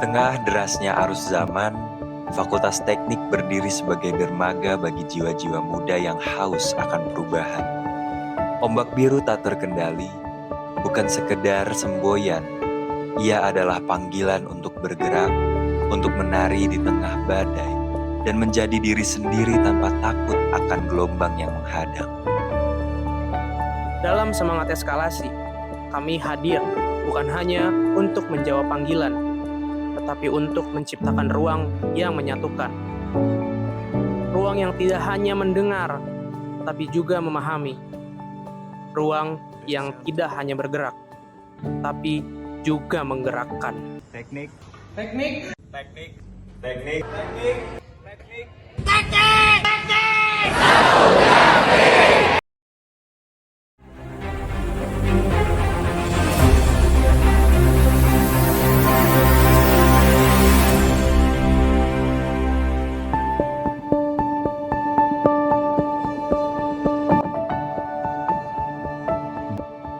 tengah derasnya arus zaman, Fakultas Teknik berdiri sebagai dermaga bagi jiwa-jiwa muda yang haus akan perubahan. Ombak biru tak terkendali, bukan sekedar semboyan. Ia adalah panggilan untuk bergerak, untuk menari di tengah badai, dan menjadi diri sendiri tanpa takut akan gelombang yang menghadang. Dalam semangat eskalasi, kami hadir bukan hanya untuk menjawab panggilan, tetapi untuk menciptakan ruang yang menyatukan. Ruang yang tidak hanya mendengar, tapi juga memahami. Ruang yang tidak hanya bergerak, tapi juga menggerakkan. Teknik.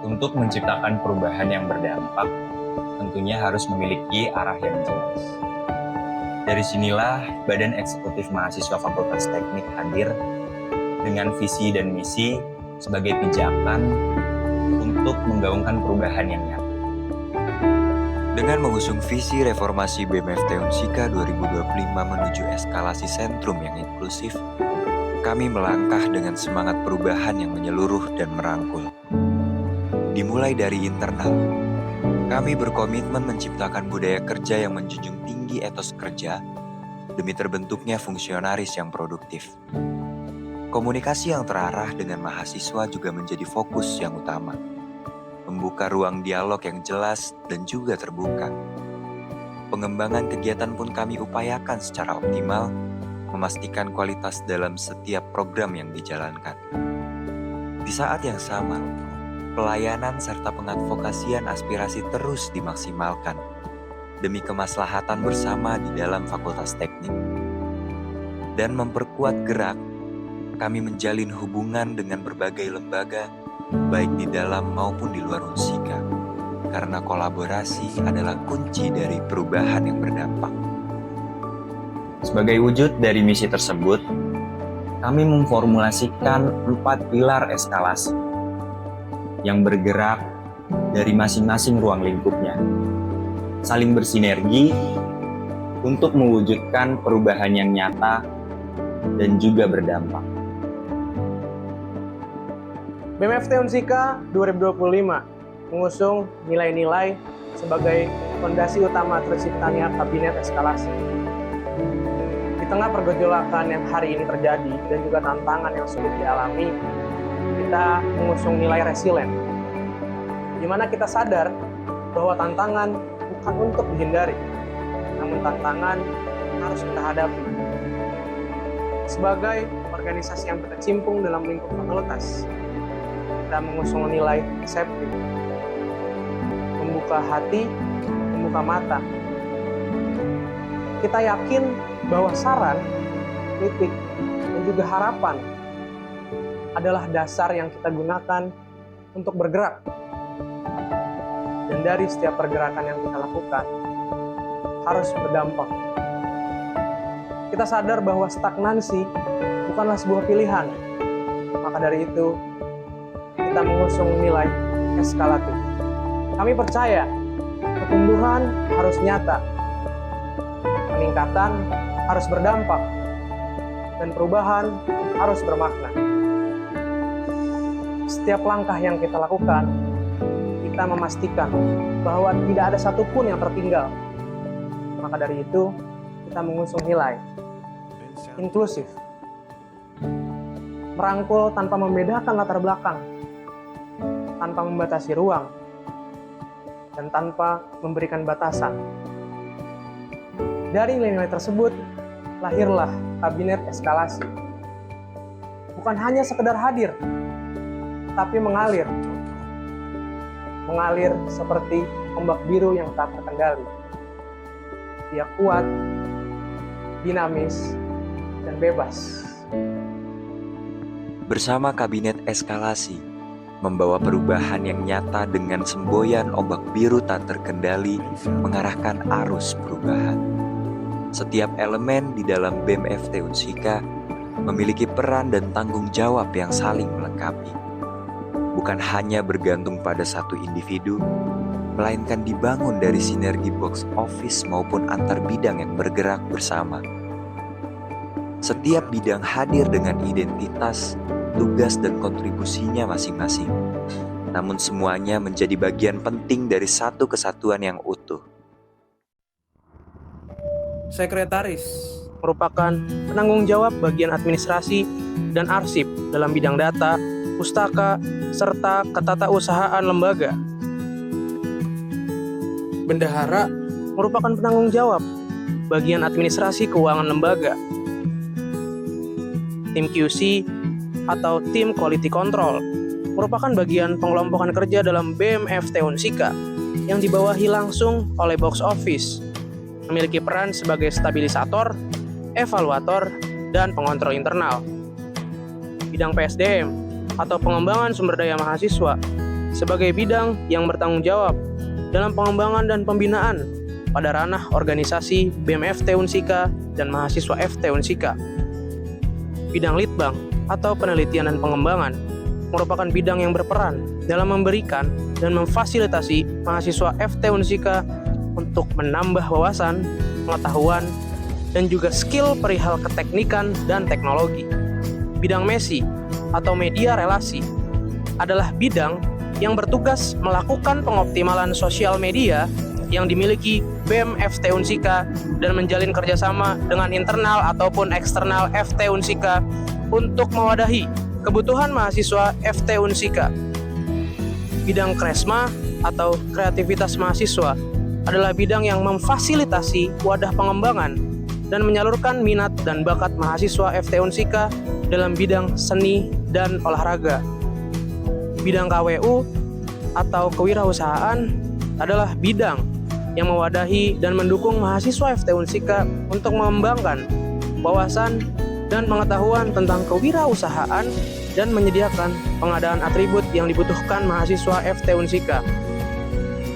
Untuk menciptakan perubahan yang berdampak, tentunya harus memiliki arah yang jelas. Dari sinilah Badan Eksekutif Mahasiswa Fakultas Teknik hadir dengan visi dan misi sebagai pijakan untuk menggaungkan perubahan yang nyata. Dengan mengusung visi reformasi BMFT Unsika 2025 menuju eskalasi sentrum yang inklusif, kami melangkah dengan semangat perubahan yang menyeluruh dan merangkul. Dimulai dari internal, kami berkomitmen menciptakan budaya kerja yang menjunjung tinggi etos kerja demi terbentuknya fungsionaris yang produktif. Komunikasi yang terarah dengan mahasiswa juga menjadi fokus yang utama. Membuka ruang dialog yang jelas dan juga terbuka. Pengembangan kegiatan pun kami upayakan secara optimal, memastikan kualitas dalam setiap program yang dijalankan. Di saat yang sama, pelayanan serta pengadvokasian aspirasi terus dimaksimalkan demi kemaslahatan bersama di dalam Fakultas Teknik. Dan memperkuat gerak, kami menjalin hubungan dengan berbagai lembaga, baik di dalam maupun di luar Unsika, karena kolaborasi adalah kunci dari perubahan yang berdampak. Sebagai wujud dari misi tersebut, kami memformulasikan 4 pilar eskalasi yang bergerak dari masing-masing ruang lingkupnya, saling bersinergi untuk mewujudkan perubahan yang nyata dan juga berdampak. BMFT Unsika 2025 mengusung nilai-nilai sebagai fondasi utama terciptanya Kabinet Eskalasi. Di tengah pergejolakan yang hari ini terjadi dan juga tantangan yang sulit dialami, kita mengusung nilai resilient, di mana kita sadar bahwa tantangan bukan untuk dihindari, namun tantangan harus kita hadapi. Sebagai organisasi yang berkecimpung dalam lingkup fakultas, kita mengusung nilai reseptif, membuka hati, membuka mata. Kita yakin bahwa saran, kritik, dan juga harapan adalah dasar yang kita gunakan untuk bergerak. Dan dari setiap pergerakan yang kita lakukan, harus berdampak. Kita sadar bahwa stagnansi bukanlah sebuah pilihan. Maka dari itu, kita mengusung nilai eskalatif. Kami percaya, pertumbuhan harus nyata, peningkatan harus berdampak, dan perubahan harus bermakna. Setiap langkah yang kita lakukan, kita memastikan bahwa tidak ada satupun yang tertinggal. Maka dari itu, kita mengusung nilai inklusif, merangkul tanpa membedakan latar belakang, tanpa membatasi ruang, dan tanpa memberikan batasan. Dari nilai-nilai tersebut, lahirlah Kabinet Eskalasi. Bukan hanya sekedar hadir, tapi mengalir. Mengalir seperti ombak biru yang tak terkendali. Dia kuat, dinamis, dan bebas. Bersama Kabinet Eskalasi, membawa perubahan yang nyata dengan semboyan ombak biru tak terkendali mengarahkan arus perubahan. Setiap elemen di dalam BEM-FT Unsika memiliki peran dan tanggung jawab yang saling melengkapi. Bukan hanya bergantung pada satu individu, melainkan dibangun dari sinergi box office maupun antar bidang yang bergerak bersama. Setiap bidang hadir dengan identitas, tugas dan kontribusinya masing-masing. Namun semuanya menjadi bagian penting dari satu kesatuan yang utuh. Sekretaris merupakan penanggung jawab bagian administrasi dan arsip dalam bidang data, pustaka, serta ketatausahaan lembaga. Bendahara merupakan penanggung jawab bagian administrasi keuangan lembaga. Tim QC atau Tim Quality Control merupakan bagian pengelompokan kerja dalam BEM-FT Unsika yang dibawahi langsung oleh box office, memiliki peran sebagai stabilisator, evaluator, dan pengontrol internal. Bidang PSDM atau pengembangan sumber daya mahasiswa sebagai bidang yang bertanggung jawab dalam pengembangan dan pembinaan pada ranah organisasi BEM-FT Unsika dan mahasiswa FT Unsika. Bidang Litbang atau penelitian dan pengembangan merupakan bidang yang berperan dalam memberikan dan memfasilitasi mahasiswa FT Unsika untuk menambah wawasan, pengetahuan, dan juga skill perihal keteknikan dan teknologi. Bidang MESI atau media relasi adalah bidang yang bertugas melakukan pengoptimalan sosial media yang dimiliki BEM-FT Unsika dan menjalin kerjasama dengan internal ataupun eksternal FT Unsika untuk mewadahi kebutuhan mahasiswa FT Unsika. Bidang Kresma atau kreativitas mahasiswa adalah bidang yang memfasilitasi wadah pengembangan dan menyalurkan minat dan bakat mahasiswa FT Unsika dalam bidang seni dan olahraga. Bidang KWU atau kewirausahaan adalah bidang yang mewadahi dan mendukung mahasiswa FT Unsika untuk mengembangkan wawasan dan pengetahuan tentang kewirausahaan dan menyediakan pengadaan atribut yang dibutuhkan mahasiswa FT Unsika.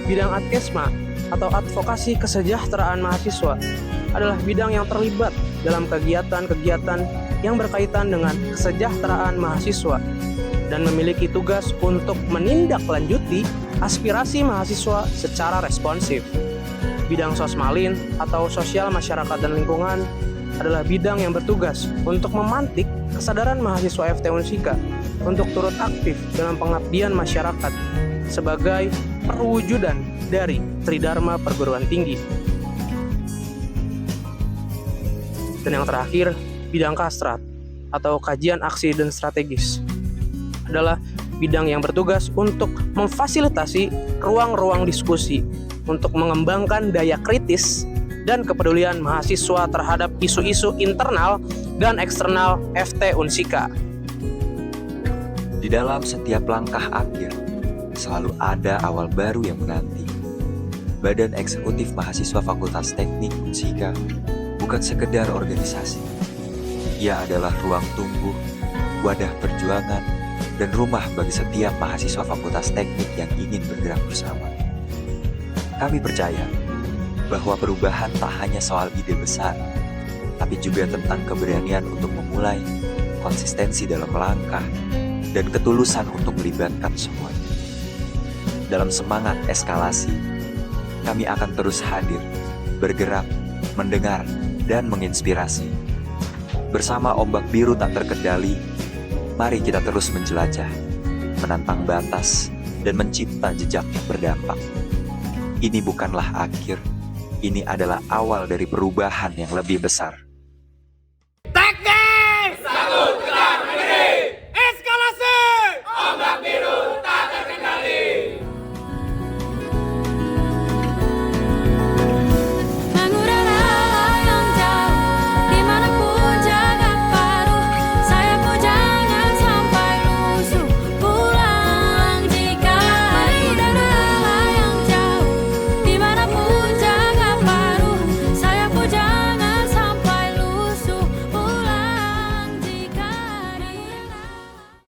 Bidang Adkesma atau advokasi kesejahteraan mahasiswa adalah bidang yang terlibat dalam kegiatan-kegiatan yang berkaitan dengan kesejahteraan mahasiswa dan memiliki tugas untuk menindaklanjuti aspirasi mahasiswa secara responsif. Bidang Sosmalin atau sosial masyarakat dan lingkungan adalah bidang yang bertugas untuk memantik kesadaran mahasiswa FT Unsika untuk turut aktif dalam pengabdian masyarakat sebagai perwujudan dari Tridharma Perguruan Tinggi. Dan yang terakhir, bidang Kastrat atau kajian aksi dan strategis adalah bidang yang bertugas untuk memfasilitasi ruang-ruang diskusi untuk mengembangkan daya kritis dan kepedulian mahasiswa terhadap isu-isu internal dan eksternal FT Unsika. Di dalam setiap langkah akhir, selalu ada awal baru yang menanti. Badan Eksekutif Mahasiswa Fakultas Teknik Unsika bukan sekedar organisasi. Ia adalah ruang tumbuh, wadah perjuangan, dan rumah bagi setiap mahasiswa Fakultas Teknik yang ingin bergerak bersama. Kami percaya bahwa perubahan tak hanya soal ide besar, tapi juga tentang keberanian untuk memulai, konsistensi dalam melangkah, dan ketulusan untuk melibatkan semuanya. Dalam semangat eskalasi, kami akan terus hadir, bergerak, mendengar, dan menginspirasi. Bersama ombak biru tak terkendali, mari kita terus menjelajah, menantang batas, dan mencipta jejak yang berdampak. Ini bukanlah akhir, ini adalah awal dari perubahan yang lebih besar.